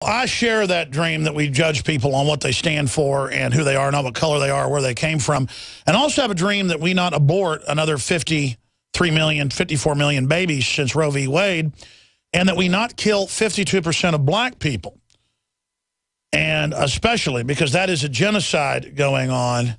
I share that dream that we judge people on what they stand for and who they are, not what color they are, where they came from. And also have a dream that we not abort another 53 million, 54 million babies since Roe v. Wade, and that we not kill 52% of black people. And especially because that is a genocide going on.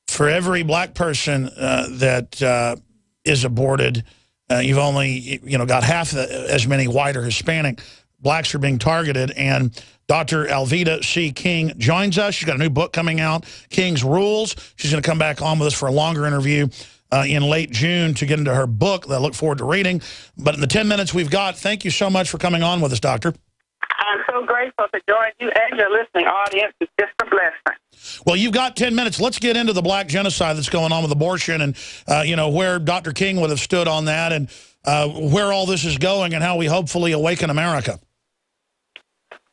For every black person that is aborted, you've only got half as many white or Hispanic. Blacks are being targeted, and Dr. Alveda C. King joins us. She's got a new book coming out, King's Rules. She's going to come back on with us for a longer interview in late June to get into her book that I look forward to reading. But in the 10 minutes we've got, thank you so much for coming on with us, Doctor. I'm so grateful to join you and your listening audience. It's just a blessing. Well, you've got 10 minutes. Let's get into the black genocide that's going on with abortion and, where Dr. King would have stood on that and where all this is going and how we hopefully awaken America.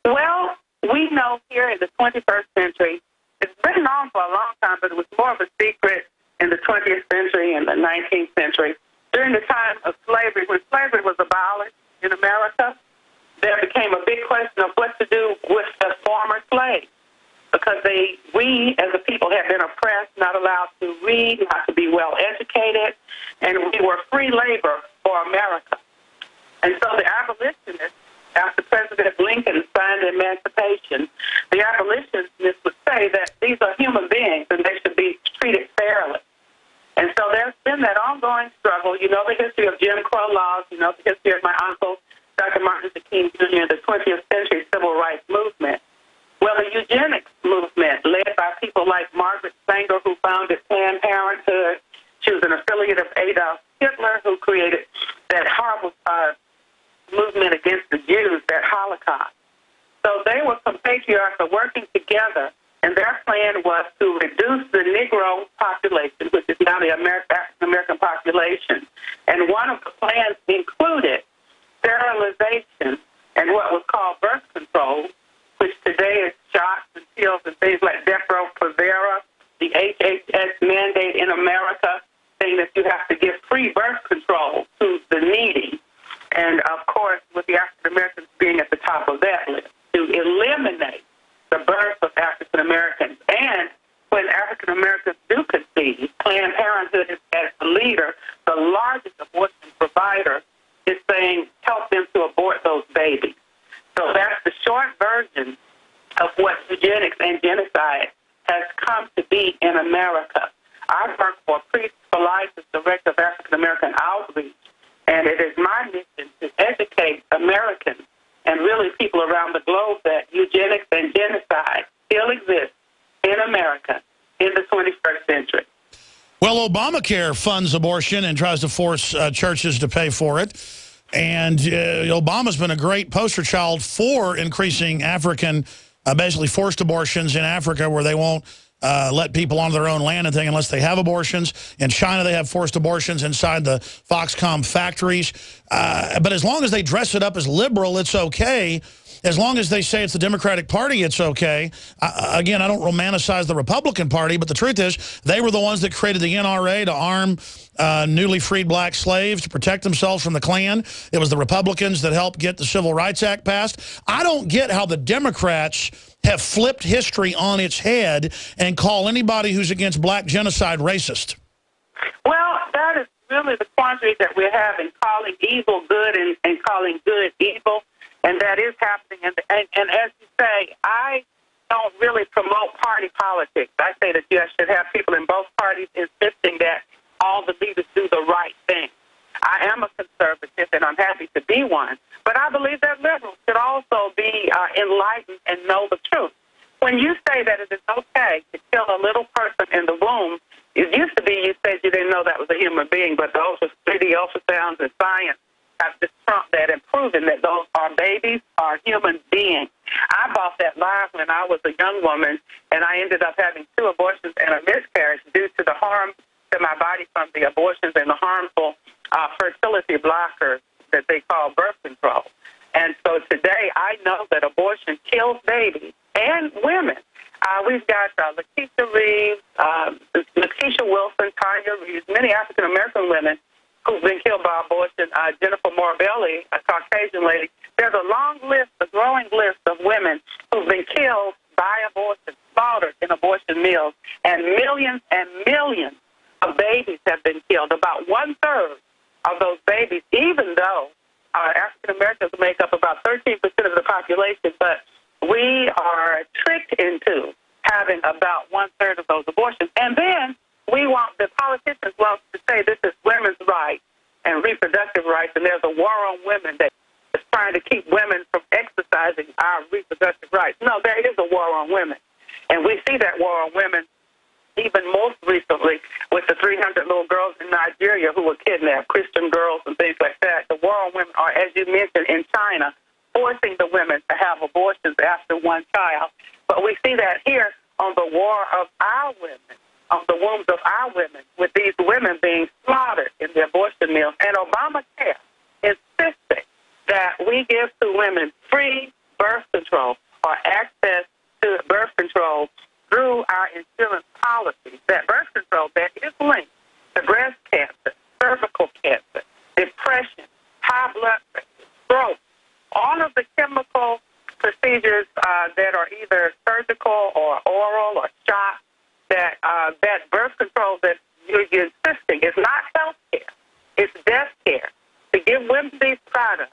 Well, we know here in the 21st century, it's been on for a long time, but it was more of a secret in the 20th century and the 19th century. During the time of slavery, when slavery was abolished in America, there became a big question of what to do with the former slaves, because we as a people had been oppressed, not allowed to read, not to be well educated, and we were free labor for America. And so the abolitionists, after President Lincoln signed the Emancipation, the abolitionists would say that these are human beings and they should be treated fairly. And so there's been that ongoing struggle. You know the history of Jim Crow laws. You know the history of my uncle, Dr. Martin Luther King Jr., the 20th century civil rights movement. Well, the eugenics movement, led by people like Margaret Sanger, who founded Planned Parenthood. She was an affiliate of Adolf Hitler, who created that horrible movement against the Jews, that Holocaust. So they were some patriarchs working together, and their plan was to reduce the Negro population, which is now the African-American population. And one of the plans included sterilization and what was called birth control, which today is shots and pills and things like Depo-Provera, the HHS mandate in America, saying that you have to give free birth control to the needy. And, of course, with the African-Americans being at the top of that list, to eliminate the birth of African-Americans. And when African-Americans do conceive, Planned Parenthood is, as the leader, the largest abortion provider, is saying help them to abort those babies. So that's the short version of what eugenics and genocide has come to be in America. I work for Priests for Life as Director of African-American Outreach, and it is my mission to educate Americans and really people around the globe that eugenics and genocide still exist in America in the 21st century. Well, Obamacare funds abortion and tries to force churches to pay for it. And Obama's been a great poster child for increasing basically forced abortions in Africa, where they won't let people onto their own land and thing unless they have abortions. In China, they have forced abortions inside the Foxconn factories. But as long as they dress it up as liberal, it's okay. As long as they say it's the Democratic Party, it's okay. Again, I don't romanticize the Republican Party, but the truth is they were the ones that created the NRA to arm newly freed black slaves to protect themselves from the Klan. It was the Republicans that helped get the Civil Rights Act passed. I don't get how the Democrats have flipped history on its head and call anybody who's against black genocide racist. Well, that is really the quandary that we're having, calling evil good and calling good evil. And that is happening. And as you say, I don't really promote party politics. I say that you should have people in both parties insisting that all the leaders do the right thing. I am a conservative, and I'm happy to be one. But I believe that liberals should also be enlightened and know the truth. When you say that it is okay to kill a little person in the womb, it used to be you said you didn't know that was a human being, but those 3D ultrasounds and science have just trumped that and proven that those are babies, are human beings. I bought that lie when I was a young woman, and I ended up having 2 abortions and a miscarriage due to the harm to my body from the abortions and the harmful fertility blockers that they call birth control. And so today I know that abortion kills babies and women. We've got Lakeisha Reeves, Lakeisha Wilson, Tanya Reeves, many African-American women who've been killed by abortion, Jennifer Morabelli, a Caucasian lady. There's a long list, a growing list of women who've been killed by abortion, slaughtered in abortion mills, and millions of babies have been killed. About one-third of those babies, even though African Americans make up about 13% of the population, but we are tricked into having about one-third of those abortions. And then the politicians want to say this is women's rights and reproductive rights, and there's a war on women that is trying to keep women from exercising our reproductive rights. No, there is a war on women. And we see that war on women even most recently with the 300 little girls in Nigeria who were kidnapped, Christian girls and things like that. The war on women are, as you mentioned, in China, forcing the women to have abortions after one child. But we see that here on the war of our women, on the wombs of our women, with these women being slaughtered in the abortion mills. And Obamacare insisted that we give to women free birth control or access to birth control through our insurance policies. That birth control that is linked to breast cancer, cervical cancer, depression, high blood pressure, stroke, all of the chemical procedures that are either surgical or oral or shot, that birth control that you're insisting is not health care, it's death care. To give women these products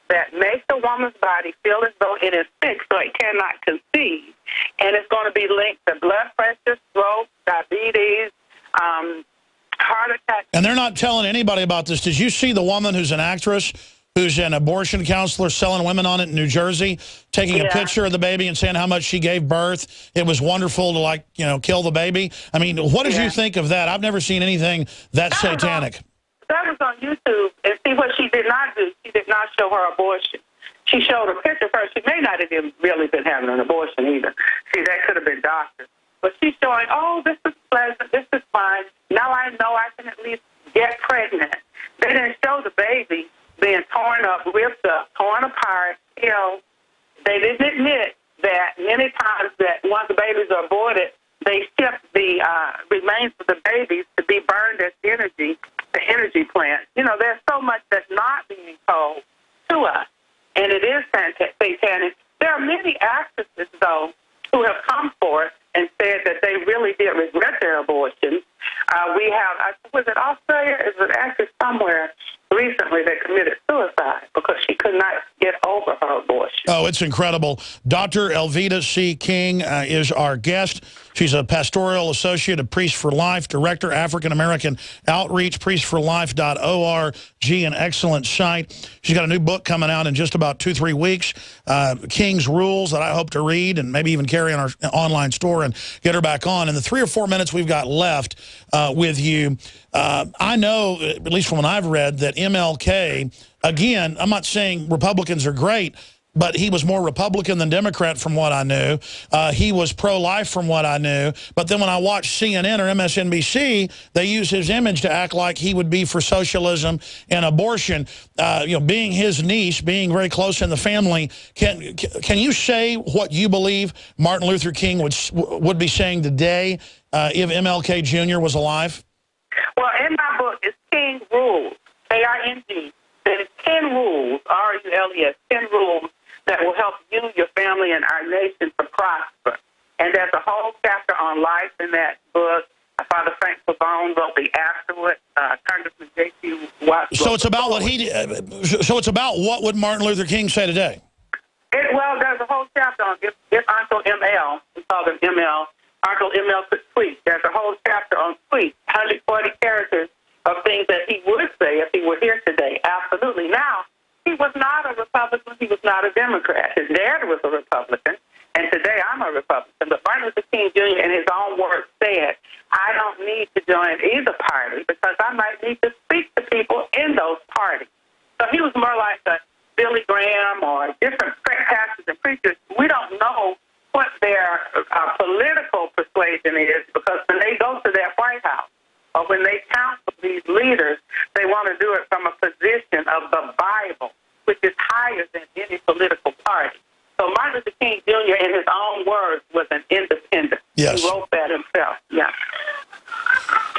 that make the woman's body feel as though it is sick so it cannot conceive, and it's going to be linked to blood pressure, stroke, diabetes, heart attack. And they're not telling anybody about this. Did you see the woman who's an actress, who's an abortion counselor selling women on it in New Jersey, taking a picture of the baby and saying how much she gave birth? It was wonderful to, kill the baby. I mean, what did you think of that? I've never seen anything that satanic. That was on YouTube, and see what she did not do. She did not show her abortion. She showed a picture of her. She may not have really been having an abortion either. See, that could have been doctored. But she's showing, oh, this is pleasant, this is fine. Now I know I can at least get pregnant. They didn't show the baby being torn up, ripped up, torn apart, killed. They didn't admit that many times that once the babies are aborted, they ship the remains of the babies to be burned as energy, the energy plant. There's so much that's not being told to us, and it is satanic. There are many actresses, though, who have come forth and said that they really did regret their abortions. We have, was it Australia? Is an actress somewhere recently that committed suicide because she could not get over her abortion. Oh, it's incredible. Dr. Elvita C. King is our guest. She's a pastoral associate of Priests for Life, director, African-American Outreach, priestforlife.org, an excellent site. She's got a new book coming out in just about 2-3 weeks, King's Rules, that I hope to read and maybe even carry on our online store and get her back on. In the 3 or 4 minutes we've got left with you, I know, at least from what I've read, that MLK, again, I'm not saying Republicans are great, but he was more Republican than Democrat from what I knew. He was pro-life from what I knew. But then when I watch CNN or MSNBC, they use his image to act like he would be for socialism and abortion. Being his niece, being very close in the family, can you say what you believe Martin Luther King would be saying today if MLK Jr. was alive? Well, in my book, it's King Rules, K-I-N-G. There's 10 rules, R-U-L-E-S, 10 rules that will help you, your family, and our nation to prosper. And there's a whole chapter on life in that book. Father Frank Pavone wrote the afterward. Congressman J.C. Watts. So it's about what he did. So it's about what would Martin Luther King say today? Well, there's a whole chapter on if Uncle M.L. We call them M.L. Uncle M.L. could tweet. There's a whole chapter on tweets, 140 characters of things that he would say if he were here today. Absolutely. Now, he was not a Republican. He was not a Democrat. His dad was a Republican, and today I'm a Republican. But Martin Luther King Jr., in his own words, said, I don't need to join either party because I might need to speak to people in those parties. So he was more like a Billy Graham or different pastors and preachers. We don't know what their political persuasion is because when they go to their White House or when they counsel these leaders, they want to do it from a position of the Bible, which is higher than any political party. So Martin Luther King Jr., in his own words, was an independent. Yes. He wrote that himself. Yeah.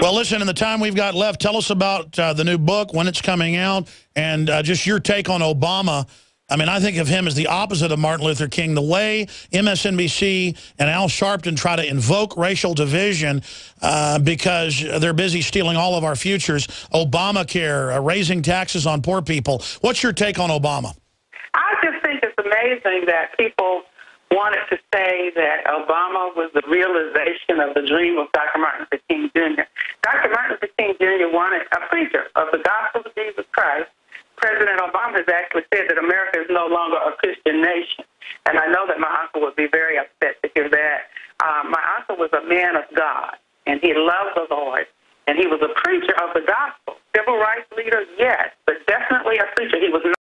Well, listen, in the time we've got left, tell us about the new book, when it's coming out, and just your take on Obama I mean, I think of him as the opposite of Martin Luther King. The way MSNBC and Al Sharpton try to invoke racial division because they're busy stealing all of our futures, Obamacare, raising taxes on poor people. What's your take on Obama? I just think it's amazing that people wanted to say that Obama was the realization of the dream of Dr. Martin Luther King Jr. Dr. Martin Luther King Jr. wanted a preacher of the gospel of Jesus Christ. President Obama has actually said that America is no longer a Christian nation. And I know that my uncle would be very upset to hear that. My uncle was a man of God, and he loved the Lord, and he was a preacher